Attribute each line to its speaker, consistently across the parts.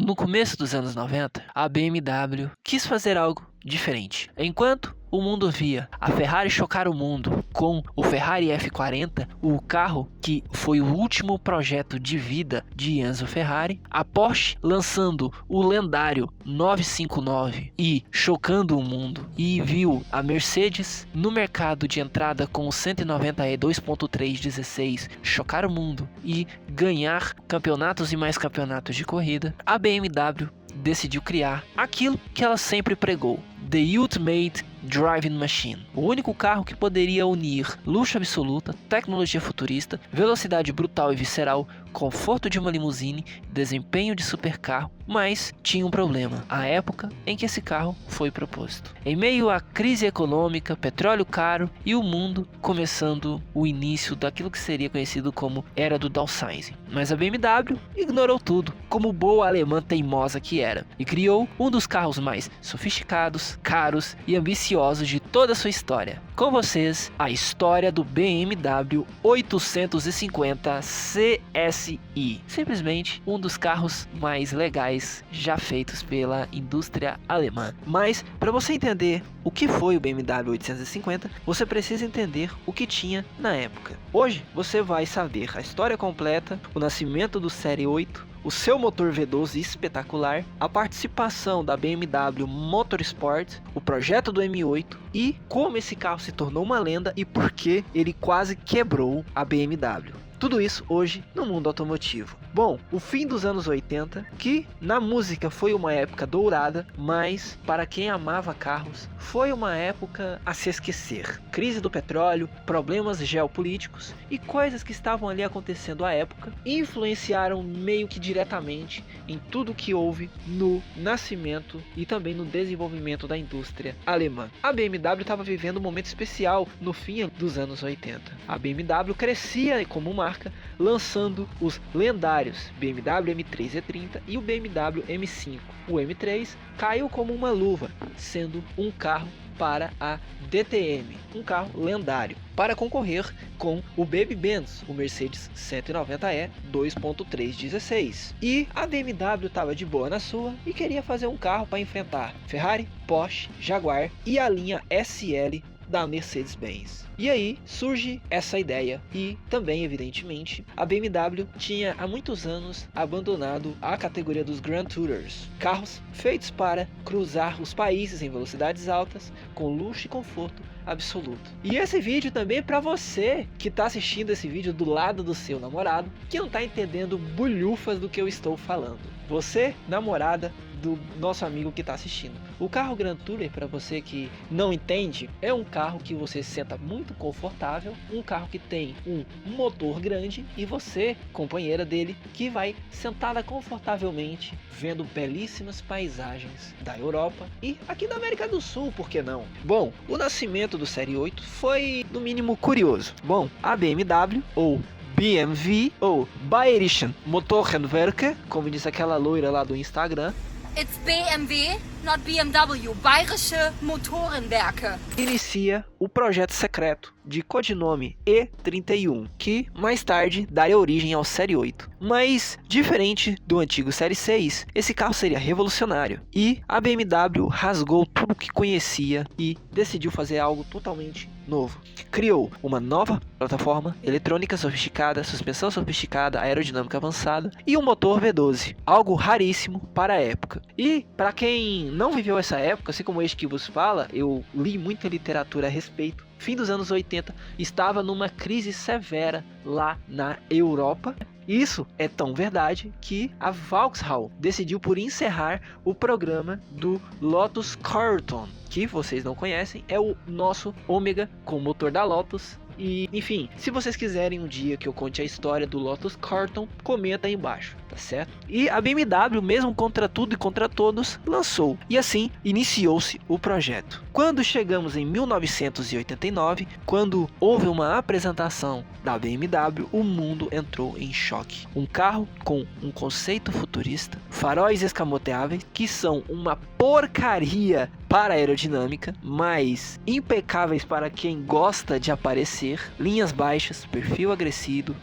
Speaker 1: No começo dos anos 90, a BMW quis fazer algo diferente. Enquanto o mundo via a Ferrari chocar o mundo com o Ferrari F40, o carro que foi o último projeto de vida de Enzo Ferrari, a Porsche lançando o lendário 959 e chocando o mundo, e viu a Mercedes no mercado de entrada com o 190e 2.316 chocar o mundo e ganhar campeonatos e mais campeonatos de corrida, a BMW decidiu criar aquilo que ela sempre pregou: The Ultimate Driving Machine, o único carro que poderia unir luxo absoluta, tecnologia futurista, velocidade brutal e visceral, conforto de uma limusine, desempenho de supercarro, mas tinha um problema: a época em que esse carro foi proposto. Em meio à crise econômica, petróleo caro e o mundo começando o início daquilo que seria conhecido como Era do Downsizing. Mas a BMW ignorou tudo, como boa alemã teimosa que era, e criou um dos carros mais sofisticados, caros e ambiciosos de toda a sua história. Com vocês, a história do BMW 850 CSI. Simplesmente um dos carros mais legais já feitos pela indústria alemã. Mas, para você entender o que foi o BMW 850, você precisa entender o que tinha na época. Hoje, você vai saber a história completa, o nascimento do Série 8, o seu motor V12 espetacular, a participação da BMW Motorsport, o projeto do M8 e como esse carro se tornou uma lenda e por que ele quase quebrou a BMW. Tudo isso hoje no mundo automotivo. Bom, o fim dos anos 80, que na música foi uma época dourada, mas para quem amava carros, foi uma época a se esquecer. Crise do petróleo, problemas geopolíticos e coisas que estavam ali acontecendo à época influenciaram meio que diretamente em tudo que houve no nascimento e também no desenvolvimento da indústria alemã. A BMW estava vivendo um momento especial no fim dos anos 80. A BMW crescia como marca, lançando os lendários BMW M3 E30 e o BMW M5. O M3 caiu como uma luva, sendo um carro para a DTM, um carro lendário, para concorrer com o Baby Benz, o Mercedes 190e 2.316. E a BMW estava de boa na sua e queria fazer um carro para enfrentar Ferrari, Porsche, Jaguar e a linha SL da Mercedes-Benz. E aí surge essa ideia e também, evidentemente, a BMW tinha há muitos anos abandonado a categoria dos Grand Tourers, carros feitos para cruzar os países em velocidades altas, com luxo e conforto absoluto. E esse vídeo também é para você que está assistindo esse vídeo do lado do seu namorado, que não está entendendo bulhufas do que eu estou falando. Você, namorada do nosso amigo que está assistindo. O carro Grand Tourer, para você que não entende, é um carro que você senta muito confortável, um carro que tem um motor grande e você, companheira dele, que vai sentada confortavelmente vendo belíssimas paisagens da Europa e aqui da América do Sul, por que não? Bom, o nascimento do Série 8 foi no mínimo curioso. Bom, a BMW, ou BMW, ou Bayerischen Motorenwerke, como diz aquela loira lá do Instagram,
Speaker 2: It's BMW, not BMW. Bayerische Motorenwerke.
Speaker 1: inicia o projeto secreto de codinome E31, que mais tarde daria origem ao Série 8. Mas, diferente do antigo Série 6, esse carro seria revolucionário. E a BMW rasgou tudo o que conhecia e decidiu fazer algo totalmente novo. Criou uma nova plataforma eletrônica sofisticada, suspensão sofisticada, aerodinâmica avançada e um motor V12, algo raríssimo para a época. E para quem não viveu essa época, assim como este que vos fala, eu li muita literatura a respeito. Fim dos anos 80, estava numa crise severa lá na Europa. Isso é tão verdade que a Vauxhall decidiu por encerrar o programa do Lotus Carlton, que vocês não conhecem, é o nosso Ômega com motor da Lotus. E, enfim, se vocês quiserem um dia que eu conte a história do Lotus Carlton, comenta aí embaixo, tá certo? E a BMW, mesmo contra tudo e contra todos, lançou. E assim, iniciou-se o projeto. Quando chegamos em 1989, quando houve uma apresentação da BMW, o mundo entrou em choque. Um carro com um conceito futurista, faróis escamoteáveis, que são uma porcaria para a aerodinâmica, mas impecáveis para quem gosta de aparecer, linhas baixas, perfil agressivo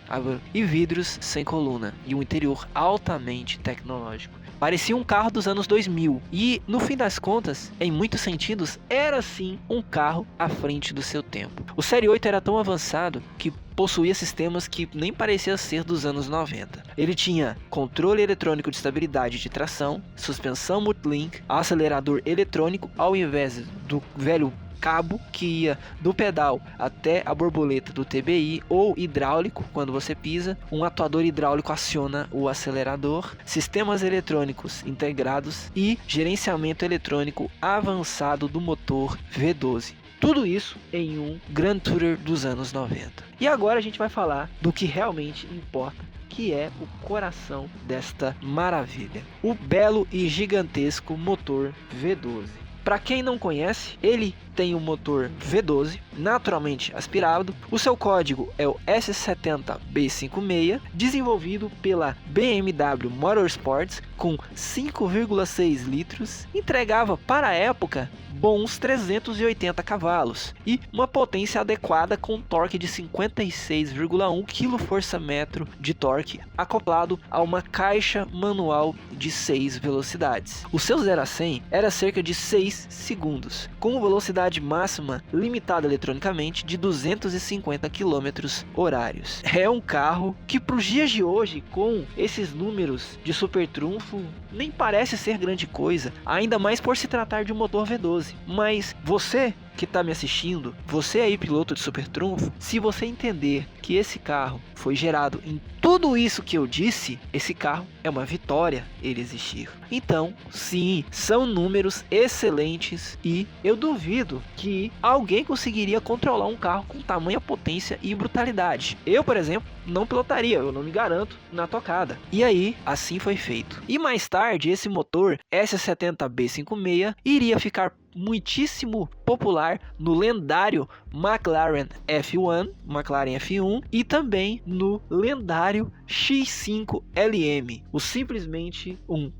Speaker 1: e vidros sem coluna, e um interior altamente tecnológico. Parecia um carro dos anos 2000 e, no fim das contas, em muitos sentidos, era sim um carro à frente do seu tempo. O Série 8 era tão avançado que possuía sistemas que nem pareciam ser dos anos 90. Ele tinha controle eletrônico de estabilidade de tração, suspensão multilink, acelerador eletrônico ao invés do velho cabo que ia do pedal até a borboleta do TBI, ou hidráulico, quando você pisa, um atuador hidráulico aciona o acelerador, sistemas eletrônicos integrados e gerenciamento eletrônico avançado do motor V12. Tudo isso em um Grand Tourer dos anos 90. E agora a gente vai falar do que realmente importa, que é o coração desta maravilha, o belo e gigantesco motor V12. Para quem não conhece, ele tem um motor V12 naturalmente aspirado. O seu código é o S70B56, desenvolvido pela BMW Motorsports com 5,6 litros, entregava para a época bons 380 cavalos e uma potência adequada com torque de 56,1 kgfm de torque acoplado a uma caixa manual de 6 velocidades. O seu 0 a 100 era cerca de 6 segundos, com velocidade máxima limitada eletronicamente de 250 km/h. É um carro que para os dias de hoje, com esses números de super trunfo, nem parece ser grande coisa, ainda mais por se tratar de um motor V12. Mas você que está me assistindo, você aí piloto de super trunfo, se você entender que esse carro foi gerado em tudo isso que eu disse, esse carro é uma vitória ele existir. Então, sim, são números excelentes e eu duvido que alguém conseguiria controlar um carro com tamanha potência e brutalidade. Eu, por exemplo, não pilotaria, eu não me garanto na tocada. E aí, assim foi feito. E mais tarde, esse motor S70B56 iria ficar muitíssimo popular no lendário McLaren F1 e também no lendário X5LM, o simplesmente um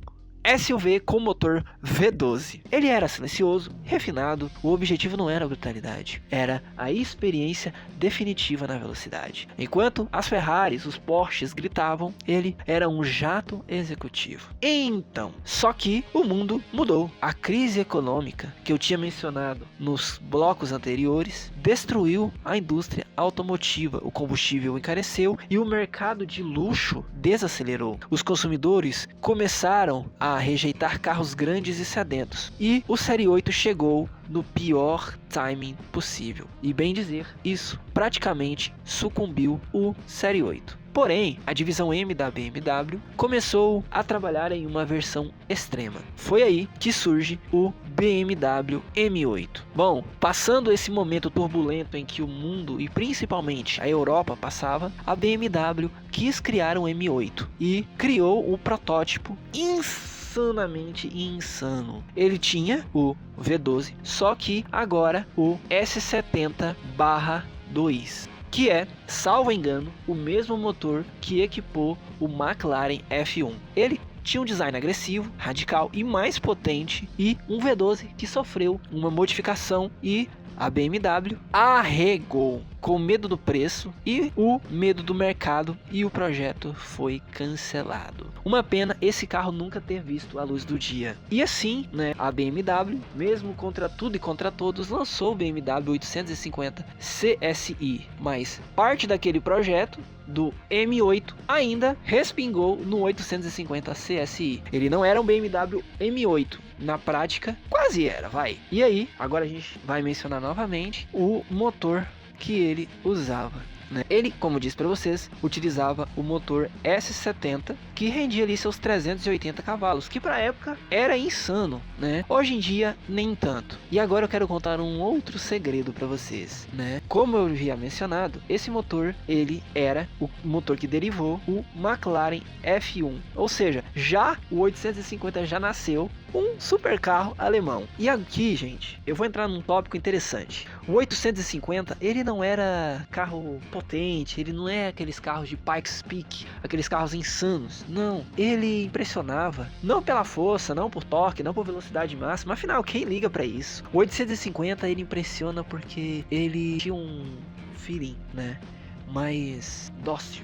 Speaker 1: SUV com motor V12. Ele era silencioso, refinado, o objetivo não era a brutalidade, era a experiência definitiva na velocidade. Enquanto as Ferraris, os Porsches gritavam, ele era um jato executivo. Então, só que o mundo mudou. A crise econômica que eu tinha mencionado nos blocos anteriores destruiu a indústria automotiva, o combustível encareceu e o mercado de luxo desacelerou. Os consumidores começaram a rejeitar carros grandes e sedentos, e o Série 8 chegou no pior timing possível. E bem dizer, isso praticamente sucumbiu o Série 8. Porém, a divisão M da BMW começou a trabalhar em uma versão extrema. Foi aí que surge o BMW M8. Bom, passando esse momento turbulento em que o mundo e principalmente a Europa passava, a BMW quis criar um M8 e criou o protótipo insanamente insano. Ele tinha o V12, só que agora o S70/2, que é, salvo engano, o mesmo motor que equipou o McLaren F1. Ele tinha um design agressivo, radical e mais potente, e um V12 que sofreu uma modificação e a BMW arregou com medo do preço e o medo do mercado, e o projeto foi cancelado. Uma pena esse carro nunca ter visto a luz do dia. E assim, né, a BMW, mesmo contra tudo e contra todos, lançou o BMW 850 CSI, mas parte daquele projeto do M8 ainda respingou no 850 CSI. Ele não era um BMW M8, na prática quase era, vai. E aí, agora a gente vai mencionar novamente o motor que ele usava, né? Ele, como disse para vocês, utilizava o motor S70, que rendia ali seus 380 cavalos, que para a época era insano, né? Hoje em dia nem tanto. E agora eu quero contar um outro segredo para vocês, né? Como eu havia mencionado, esse motor ele era o motor que derivou o McLaren F1, ou seja, já o 850 já nasceu um super carro alemão. E aqui, gente, eu vou entrar num tópico interessante. O 850, ele não era carro potente, ele não é aqueles carros de Pikes Peak, aqueles carros insanos. Não, ele impressionava, não pela força, não por torque, não por velocidade máxima, afinal, quem liga pra isso? O 850, ele impressiona porque ele tinha um feeling, né, mais dócil,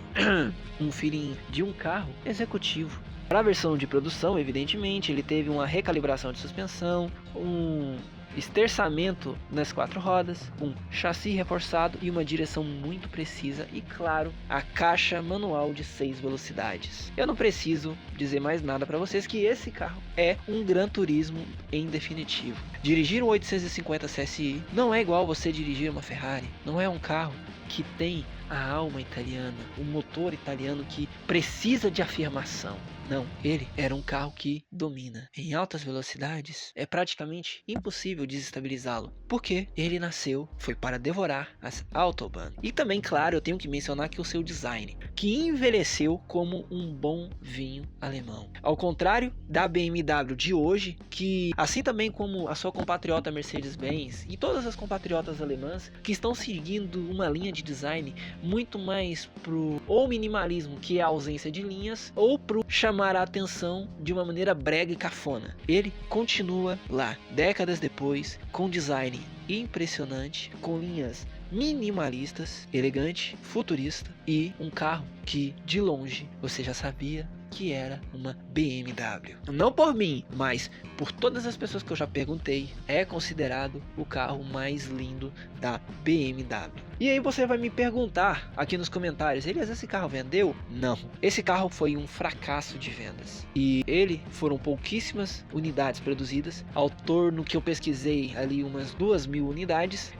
Speaker 1: um feeling de um carro executivo, Para a versão de produção, evidentemente, ele teve uma recalibração de suspensão, um esterçamento nas 4 rodas, um chassi reforçado e uma direção muito precisa e, claro, a caixa manual de 6 velocidades. Eu não preciso dizer mais nada para vocês que esse carro é um Gran Turismo em definitivo. Dirigir um 850 CSI não é igual você dirigir uma Ferrari, não é um carro que tem a alma italiana, um motor italiano que precisa de afirmação. Não, ele era um carro que domina. Em altas velocidades, é praticamente impossível desestabilizá-lo, porque ele nasceu, foi para devorar as Autobahn. E também, claro, eu tenho que mencionar que o seu design, que envelheceu como um bom vinho alemão. Ao contrário da BMW de hoje, que assim também como a sua compatriota Mercedes-Benz e todas as compatriotas alemãs, que estão seguindo uma linha de design muito mais pro ou minimalismo, que é a ausência de linhas, ou pro chamar a atenção de uma maneira brega e cafona. Ele continua lá, décadas depois, com design impressionante, com linhas minimalistas, elegante, futurista e um carro que de longe você já sabia que era uma BMW. Não por mim, mas por todas as pessoas que eu já perguntei, é considerado o carro mais lindo da BMW. E aí você vai me perguntar aqui nos comentários, Elias, esse carro vendeu? Não, esse carro foi um fracasso de vendas. E ele foram pouquíssimas unidades produzidas, ao torno que eu pesquisei ali umas 2.000 unidades.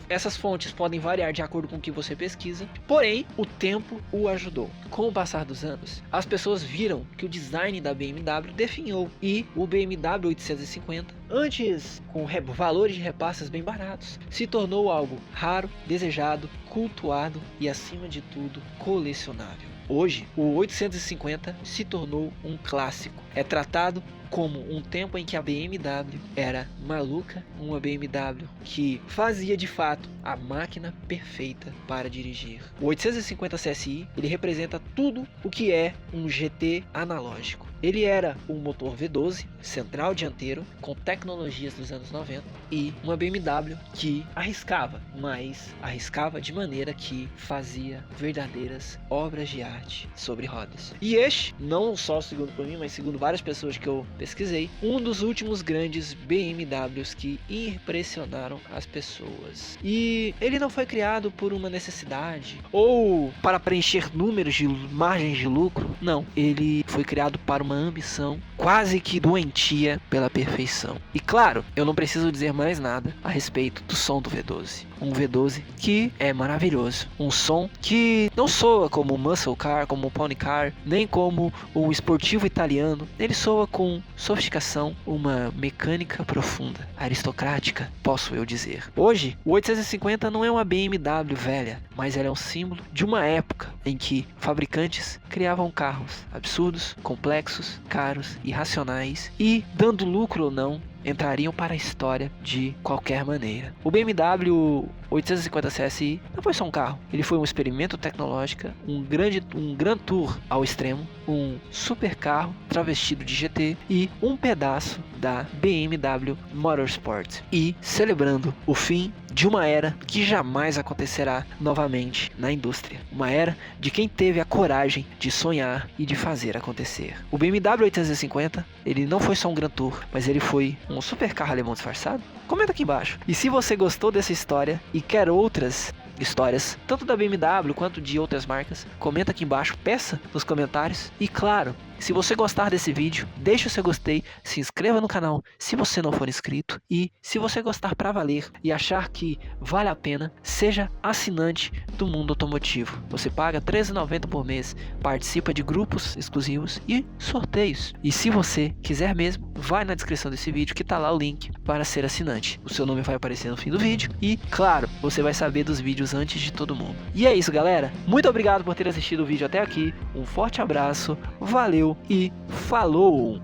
Speaker 1: Essas fontes podem variar de acordo com o que você pesquisa, porém o tempo o ajudou. Com o passar dos anos, as pessoas viram que o design da BMW definhou e o BMW 850, antes com valores de repasses bem baratos, se tornou algo raro, desejado, cultuado e, acima de tudo, colecionável. Hoje, o 850 se tornou um clássico. É tratado como um tempo em que a BMW era maluca, uma BMW que fazia de fato a máquina perfeita para dirigir. O 850 CSI, ele representa tudo o que é um GT analógico. Ele era um motor V12 central dianteiro com tecnologias dos anos 90 e uma BMW que arriscava, mas arriscava de maneira que fazia verdadeiras obras de arte sobre rodas. E este, não só segundo por mim, mas segundo várias pessoas que eu pesquisei, um dos últimos grandes BMWs que impressionaram as pessoas. E ele não foi criado por uma necessidade ou para preencher números de margens de lucro, não. Ele foi criado para uma ambição quase que doentia pela perfeição. E claro, eu não preciso dizer mais nada a respeito do som do V12. Um V12 que é maravilhoso. Um som que não soa como um muscle car, como um pony car, nem como um esportivo italiano. Ele soa com sofisticação, uma mecânica profunda, aristocrática, posso eu dizer. Hoje, o 850 não é uma BMW velha, mas ela é um símbolo de uma época em que fabricantes criavam carros absurdos, complexos, caros, irracionais e, dando lucro ou não, entrariam para a história de qualquer maneira. O BMW 850 CSI não foi só um carro, ele foi um experimento tecnológico, um Grand Tour ao extremo, um super carro travestido de GT e um pedaço da BMW Motorsport. E celebrando o fim de uma era que jamais acontecerá novamente na indústria. Uma era de quem teve a coragem de sonhar e de fazer acontecer. O BMW 850, ele não foi só um Grand Tour, mas ele foi um super carro alemão disfarçado? Comenta aqui embaixo. E se você gostou dessa história e quer outras histórias, tanto da BMW quanto de outras marcas, comenta aqui embaixo, peça nos comentários. E claro, se você gostar desse vídeo, deixe o seu gostei, se inscreva no canal se você não for inscrito e se você gostar pra valer e achar que vale a pena, seja assinante do Mundo Automotivo. Você paga R$ 13,90 por mês, participa de grupos exclusivos e sorteios. E se você quiser mesmo, vai na descrição desse vídeo que tá lá o link para ser assinante. O seu nome vai aparecer no fim do vídeo e, claro, você vai saber dos vídeos antes de todo mundo. E é isso, galera. Muito obrigado por ter assistido o vídeo até aqui. Um forte abraço, valeu e falou!